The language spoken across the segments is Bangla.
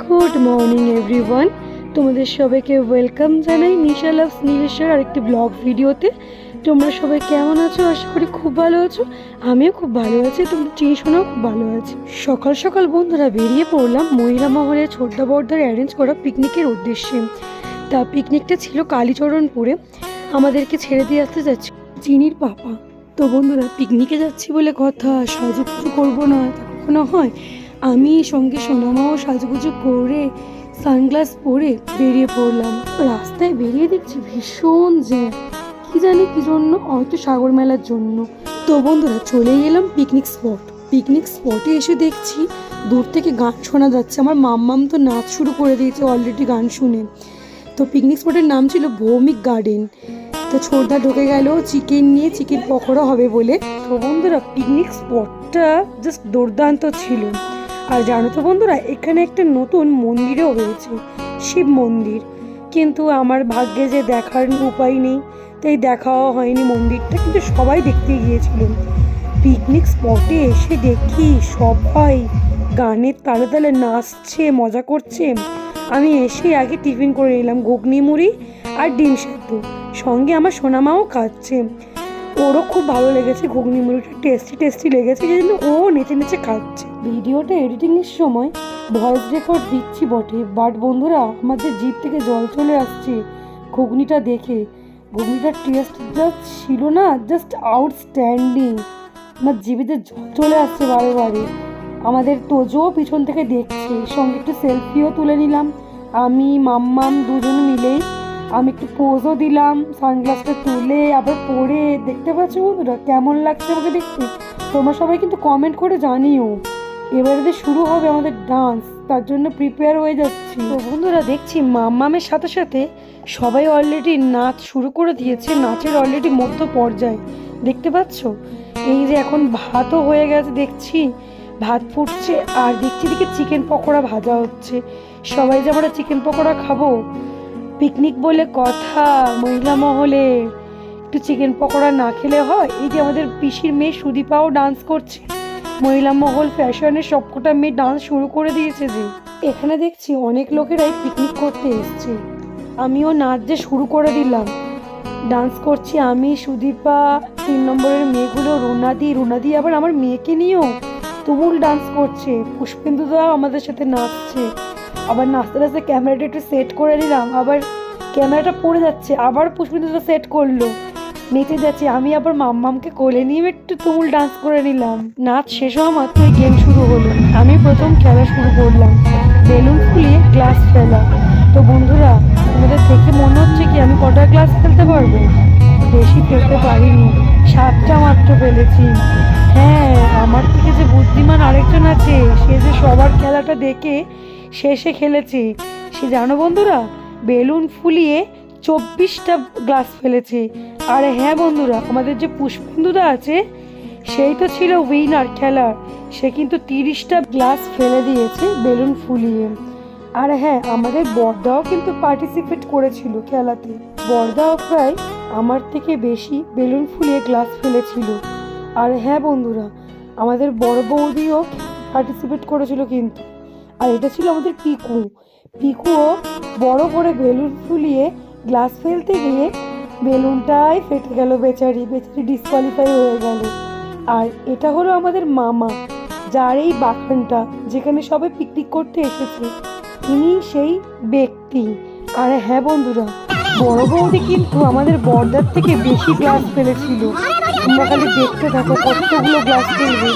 গুড মর্নিং এভরিওয়ান, তোমাদের সবাইকে ওয়েলকাম জানাই নিশা লাভস নীলেশ্বর আরেকটি ব্লগ ভিডিওতে। তোমরা সবাই কেমন আছো? আশা করি খুব ভালো আছো। আমিও খুব ভালো আছি, তোমাদের টিউশনও খুব ভালো আছে। সকাল সকাল বন্ধুরা বেরিয়ে পড়লাম মহিলা মহলের ছোট্টা বড়দের অ্যারেঞ্জ করা পিকনিকের উদ্দেশ্যে। তা পিকনিকটা ছিল কালীচরণপুরে। আমাদেরকে ছেড়ে দিয়ে আসতে যাচ্ছি চিনির পাপা। তো বন্ধুরা পিকনিকে যাচ্ছি বলে কথা, সাজুগুজু করবো না তা কখনো হয়? আমি সঙ্গে সোনামাও সাজুগুজু করে সানগ্লাস পরে বেরিয়ে পড়লাম। রাস্তায় বেরিয়ে দেখছি ভীষণ জ্যাম, কি জানি কি জন্য, হয়তো সাগর মেলার জন্য। তো বন্ধুরা চলেই এলাম পিকনিক স্পট। পিকনিক স্পটে এসে দেখছি দূর থেকে গান শোনা যাচ্ছে। আমার মাম্মাম তো নাচ শুরু করে দিয়েছে অলরেডি গান শুনে। তো পিকনিক স্পটের নাম ছিল ভৌমিক গার্ডেন। তো ছোটদা ঢুকে গেল চিকেন নিয়ে, চিকেন পকোড়া হবে বলে। তো বন্ধুরা পিকনিক স্পটটা জাস্ট দুর্দান্ত ছিল। আর জানো তো বন্ধুরা এখানে একটা নতুন মন্দিরও হয়েছে, শিব মন্দির। কিন্তু আমার ভাগ্যে যে দেখার উপায় নেই, তাই দেখাও হয়নি মন্দিরটা, কিন্তু সবাই দেখতে গিয়েছিল। পিকনিক স্পটে এসে দেখি সবাই গানের তালে তালে নাচছে, মজা করছে। আমি এসে আগে টিফিন করে নিলাম ঘুগনি মুড়ি আর ডিম সেদ্ধ, সঙ্গে আমার সোনামাও খাচ্ছে। ওরও খুব ভালো লেগেছে, ঘুগনি মুড়িটা টেস্টি টেস্টি লেগেছে, এই জন্য ও নেচে নেচে খাচ্ছে। ভিডিওটা এডিটিংয়ের সময় ভয়েস রেকর্ড দিচ্ছি বটে, বাট বন্ধুরা আমাদের জিভ থেকে জল চলে আসছে ঘুগনিটা দেখে। ঘুগনিটার টেস্ট জাস্ট ছিল না, জাস্ট আউটস্ট্যান্ডিং। আমার জিভেতে জল চলে আসছে বারে বারে। আমাদের তোজও পিছন থেকে দেখছে, সঙ্গে একটু সেলফিও তুলে নিলাম আমি মাম্মাম দুজন মিলেই। আমি একটু পোজও দিলাম সানগ্লাসটা তুলে আবার পরে। দেখতে পাচ্ছ বন্ধুরা কেমন লাগছে আমাকে দেখতে? তোমরা সবাই কিন্তু কমেন্ট করে জানিও। এবারে শুরু হবে আমাদের ডান্স, তার জন্য প্রিপেয়ার হয়ে যাচ্ছি। তো বন্ধুরা দেখছি মাম্মামের সাথে সাথে সবাই অলরেডি নাচ শুরু করে দিয়েছে, নাচের অলরেডি মধ্য পর্যায়ে। দেখতে পাচ্ছ এই যে এখন ভাতও হয়ে গেছে, দেখছি ভাত ফুটছে, আর দেখছি দিকে চিকেন পকোড়া ভাজা হচ্ছে। সবাই যে আমরা চিকেন পকোড়া খাবো, পিকনিক বলে কথা, মহিলা মহলে একটু চিকেন পকোড়া না খেলে হয়? এই যে আমাদের পিসির মেয়ে সুদীপাও ডান্স করছে, মহিলা মহল ফ্যাশনের সবকটা মেয়ে ডান্স শুরু করে দিয়েছে। যে এখানে দেখছি অনেক লোকেরাই পিকনিক করতে এসছে। আমিও নাচ যে শুরু করে দিলাম, ডান্স করছি আমি, সুদীপা, 3 নম্বরের মেয়েগুলো, রুনাদি আবার আমার মেয়েকে নিয়েও তুমুল ডান্স করছে। পুষ্পেন্দুদাও আমাদের সাথে নাচছে। আবার নাচতে নাচতে ক্যামেরাটা একটু সেট করে নিলাম, আবার ক্যামেরাটা পড়ে যাচ্ছে, আবার পুষ্পেন্দুদা সেট করলো, নেচে যাচ্ছে। আমি আবার মাম্মামকে কোলে নিয়ে একটু তুমুল ডান্স করে নিলাম। নাচ শেষ হওয়া মাত্রই গেম শুরু হলো। আমি প্রথম খেলা শুরু করলাম, বেলুন ফুলিয়ে গ্লাস ফেলা। তো বন্ধুরা তোমাদের দেখে মনে হচ্ছে কি আমি কটা গ্লাস ফেলতে পারবো? বেশি ফেলতে পারিনি, 7টা মাত্র ফেলেছি। হ্যাঁ, আমার থেকে যে বুদ্ধিমান আরেকজন আছে, সে যে সবার খেলাটা দেখে শেষে খেলেছে। সে জানো বন্ধুরা বেলুন ফুলিয়ে 24টা গ্লাস ফেলেছে। আর হ্যাঁ বন্ধুরা আমাদের যে পুষ্পেন্দুদা আছে, সেই তো ছিল উইনার খেলার। সে কিন্তু 30টা গ্লাস ফেলে দিয়েছে বেলুন ফুলিয়ে। আর হ্যাঁ আমাদের বড়দাও কিন্তু পার্টিসিপেট করেছিল খেলাতে। বড়দাও প্রায় আমার থেকে বেশি বেলুন ফুলিয়ে গ্লাস ফেলেছিল। আর হ্যাঁ বন্ধুরা আমাদের বড় বৌদিও পার্টিসিপেট করেছিল কিন্তু। আর এটা ছিল আমাদের পিকুও বড় করে বেলুন ফুলিয়ে গ্লাস ফেলতে গিয়ে বেলুনটাই ফেটে গেল, বেচারি ডিসকোয়ালিফাই হয়ে গেল। আর এটা হলো আমাদের মামা, যার এই বাগানটা যেখানে সবাই পিকনিক করতে এসেছে, তিনি সেই ব্যক্তি। আর হ্যাঁ বন্ধুরা বড় বৌদি কিন্তু আমাদের বড়দার থেকে বেশি গ্লাস ফেলেছিল। তোমরা খালি দেখতে থাকো কতগুলো গ্লাস ফেলবে।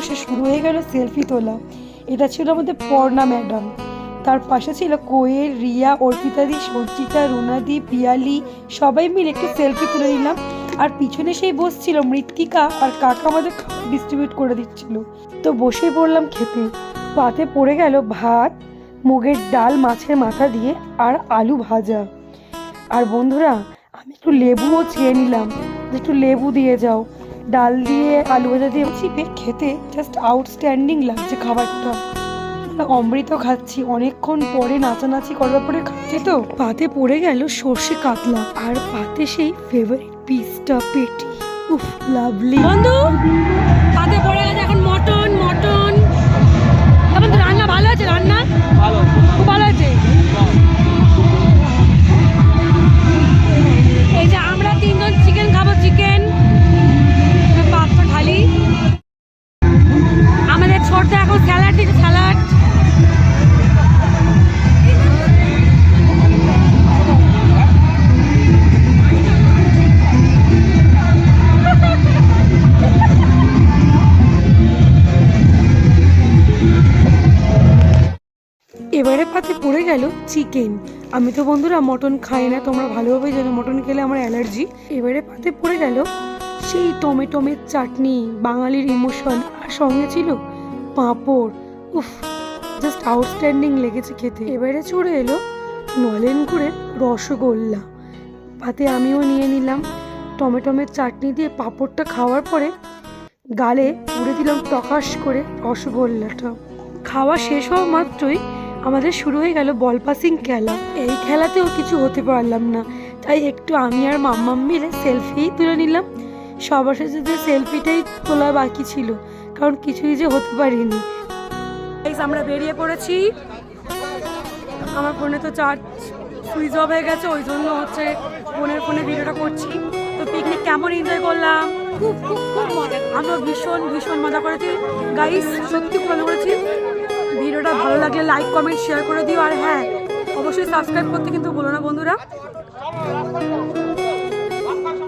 বসে শুরু হয়ে গেল সেলফি তোলা। এটা ছিল আমাদের পর্ণা ম্যাডাম, তার পাশে ছিল কোয়েল, রিয়া, অর্পিতাদি, সঞ্চিতা, রুনাদি, পিয়ালি, সবাই মিলে একটু সেলফি তুলে নিলাম। আর পিছনে সেই বসছিল মৃত্তিকা আর কাকা আমাদের ডিস্ট্রিবিউট করে দিচ্ছিল। তো বসে পড়লাম খেতে। পাতে পড়ে গেল ভাত, মুগের ডাল মাছের মাথা দিয়ে আর আলু ভাজা। আর বন্ধুরা আমি একটু লেবুও চেয়ে নিলাম, একটু লেবু দিয়ে যাও। ডাল দিয়ে আলু ভাজা দিয়ে চিপে খেতে জাস্ট আউটস্ট্যান্ডিং লাগছে খাবারটা। অমৃত খাচ্ছি, অনেকক্ষণ পরে নাচানাচি করার পরে খাচ্ছি। তো পাতে পড়ে গেল সর্ষে কাতলা আর পাতে সেই ফেভারিট পিসটা পেটি। উফ লাভলি। বন্ধু পাতে পড়ে গেছে এখন মটন। মটন এখন তো রান্না ভালো আছে, রান্না ভালো, খুব ভালো আছে। এই যে আমরা 3 জন চিকেন খাবো, চিকেন পাতটা ঢালি। আমাদের ছোটটা এখন স্যালাড দিচ্ছে, স্যালাড। এবারে পাতে পড়ে গেল চিকেন। আমি তো বন্ধুরা মটন খাই না, তোমরা ভালোভাবে জানো মটন খেলে আমার অ্যালার্জি। এবারে পাতে পড়ে গেল সেই টমেটোমের চাটনি, বাঙালির ইমোশন, আর সঙ্গে ছিল পাঁপড়। উফ জাস্ট আউটস্ট্যান্ডিং লেগেছে খেতে। এবারে চড়ে এলো নলেনগুড়ের রসগোল্লা। পাতে আমিও নিয়ে নিলাম। টমেটোমের চাটনি দিয়ে পাঁপড়টা খাওয়ার পরে গালে পুড়ে দিলাম টকাশ করে রসগোল্লাটা। খাওয়া শেষ হওয়া মাত্রই আমাদের শুরু হয়ে গেল বল পাসিং খেলা। এই খেলাতেও কিছু হতে পারলাম না, তাই একটু আমি আর মাম্মাম মিলে সেলফি তুলে নিলাম। সবার সাথে যে সেলফিটাই তোলা বাকি ছিল, কারণ কিছুই যে হতে পারিনি। আমরা বেরিয়ে পড়েছি। আমার ফোনে তো চার্জ সুইচ অফ হয়ে গেছে, ওই জন্য হচ্ছে বোনের ফোনে ভিডিওটা করছি। তো পিকনিক কেমন এনজয় করলাম, খুব খুব খুব মজা। আমরা ভীষণ ভীষণ মজা করেছি গাইস, সত্যি খুব ভালো করেছি। ভিডিওটা ভালো লাগলে লাইক কমেন্ট শেয়ার করে দিও। আর হ্যাঁ, অবশ্যই সাবস্ক্রাইব করতে কিন্তু বলো না বন্ধুরা।